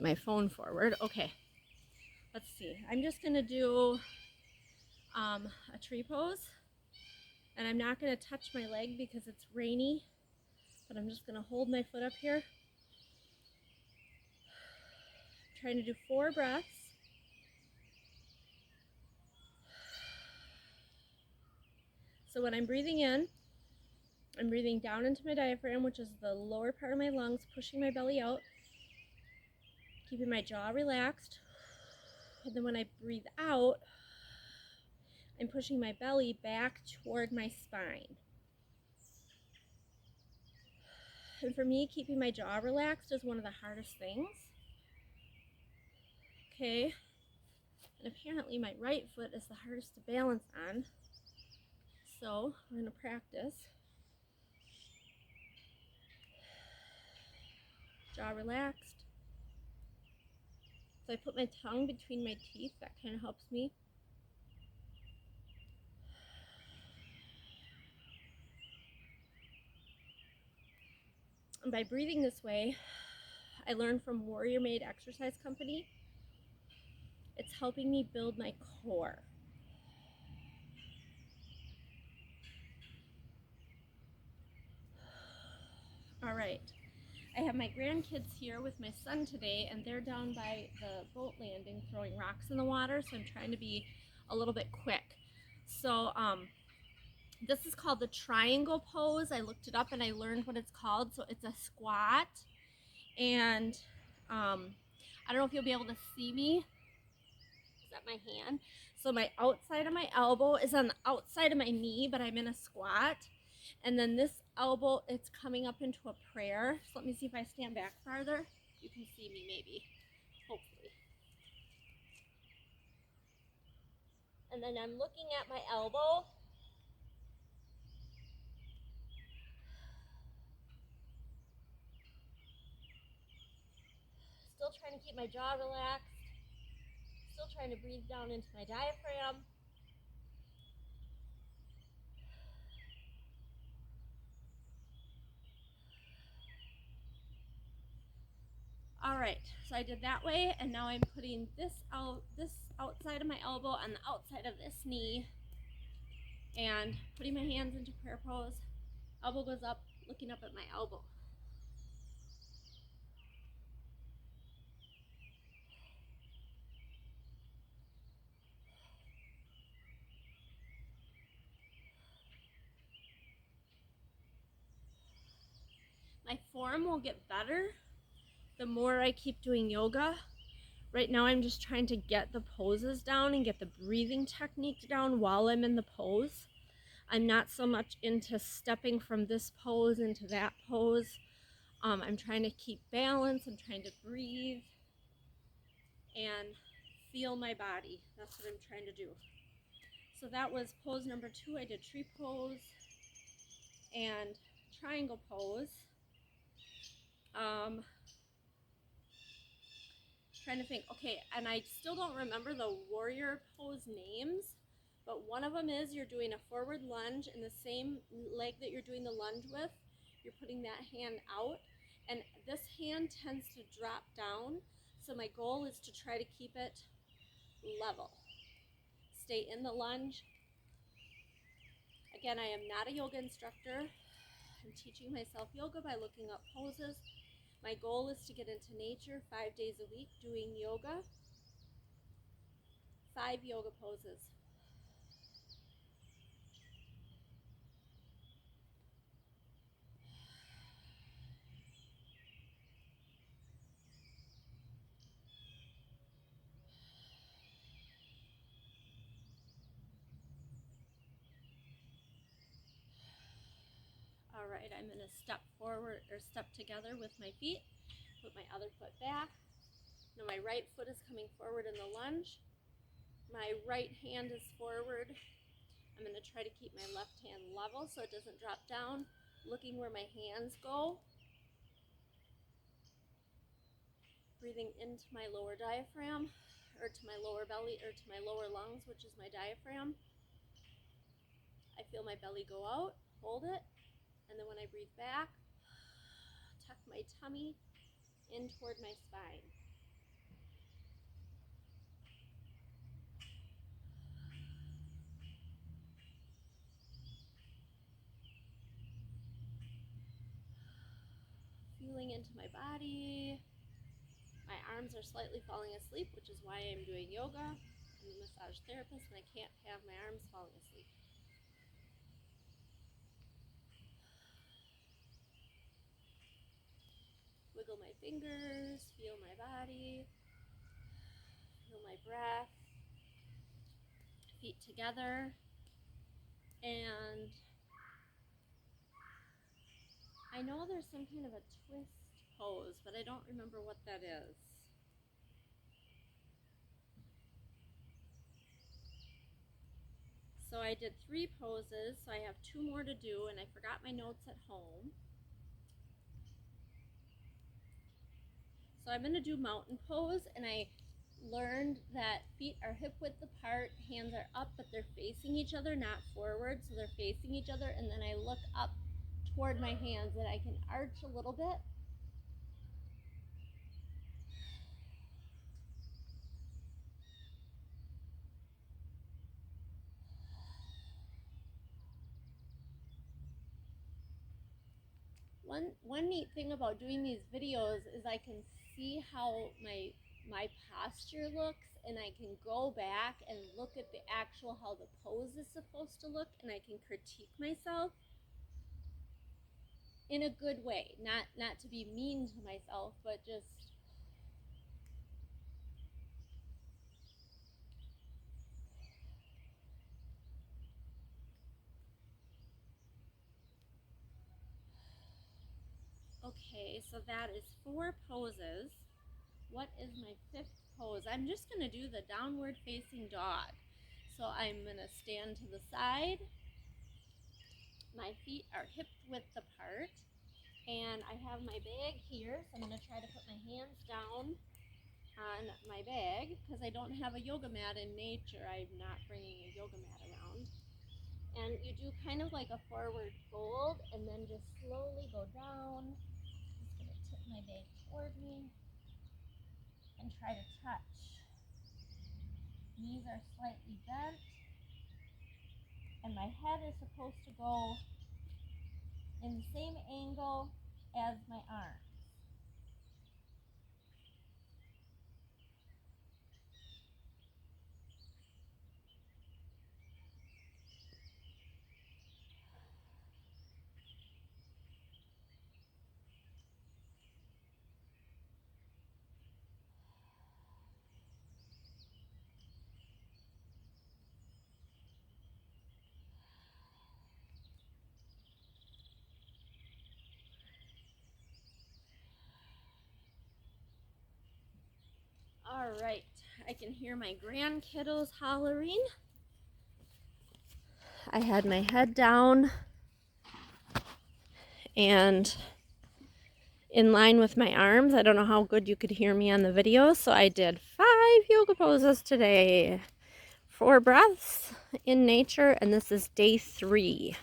my phone forward. Okay, let's see. I'm just gonna do a tree pose, and I'm not gonna touch my leg because it's rainy, but I'm just gonna hold my foot up here. I'm trying to do 4 breaths. So when I'm breathing in, I'm breathing down into my diaphragm, which is the lower part of my lungs, pushing my belly out, keeping my jaw relaxed. And then when I breathe out, I'm pushing my belly back toward my spine. And for me, keeping my jaw relaxed is one of the hardest things. Okay, and apparently my right foot is the hardest to balance on. So we're gonna practice. Jaw relaxed. So I put my tongue between my teeth, that kind of helps me. And by breathing this way, I learned from Warrior Made Exercise Company, it's helping me build my core. All right, I have my grandkids here with my son today, and they're down by the boat landing throwing rocks in the water, so I'm trying to be a little bit quick. So this is called the triangle pose. I looked it up and I learned what it's called. So it's a squat, and I don't know if you'll be able to see me. Is that my hand? So my outside of my elbow is on the outside of my knee, but I'm in a squat. And then this elbow, it's coming up into a prayer. So let me see if I stand back farther. You can see me maybe, hopefully. And then I'm looking at my elbow. Still trying to keep my jaw relaxed. Still trying to breathe down into my diaphragm. All right, so I did that way, and now I'm putting this outside of my elbow on the outside of this knee, and putting my hands into prayer pose. Elbow goes up, looking up at my elbow. My form will get better the more I keep doing yoga. Right now I'm just trying to get the poses down and get the breathing technique down while I'm in the pose. I'm not so much into stepping from this pose into that pose. I'm trying to keep balance. I'm trying to breathe and feel my body. That's what I'm trying to do. So that was pose number 2. I did tree pose and triangle pose. Trying to think. Okay, and I still don't remember the warrior pose names, but one of them is you're doing a forward lunge, and the same leg that you're doing the lunge with, you're putting that hand out, and this hand tends to drop down. So my goal is to try to keep it level. Stay in the lunge. Again, I am not a yoga instructor. I'm teaching myself yoga by looking up poses. My goal is to get into nature 5 days a week doing yoga. 5 yoga poses. All right, I'm gonna step forward or step together with my feet, put my other foot back. Now my right foot is coming forward in the lunge. My right hand is forward. I'm gonna try to keep my left hand level so it doesn't drop down, looking where my hands go. Breathing into my lower diaphragm, or to my lower belly, or to my lower lungs, which is my diaphragm. I feel my belly go out, hold it, and then when I breathe back, tuck my tummy in toward my spine. tingling into my body. My arms are slightly falling asleep, which is why I'm doing yoga. I'm a massage therapist and I can't have my arms falling asleep. Wiggle my fingers, feel my body, feel my breath, feet together, and I know there's some kind of a twist pose, but I don't remember what that is. So I did 3 poses, so I have 2 more to do, and I forgot my notes at home. So I'm going to do mountain pose, and I learned that feet are hip width apart, hands are up, but they're facing each other, not forward, so they're facing each other, and then I look up toward my hands and I can arch a little bit. One neat thing about doing these videos is I can see how my posture looks, and I can go back and look at the actual how the pose is supposed to look, and I can critique myself in a good way, not to be mean to myself, but just okay. So that is 4 poses. What is my 5th pose? I'm just going to do the downward facing dog. So I'm going to stand to the side. My feet are hip width apart. And I have my bag here. So I'm going to try to put my hands down on my bag because I don't have a yoga mat in nature. I'm not bringing a yoga mat around. And you do kind of like a forward fold and then just slowly go down. Just going to tip my bag toward me and try to touch. Knees are slightly bent, and my head is supposed to go in the same angle as my arms. All right, I can hear my grandkiddos hollering. I had my head down and in line with my arms. I don't know how good you could hear me on the video, so I did 5 yoga poses today. 4 breaths in nature, and this is day 3.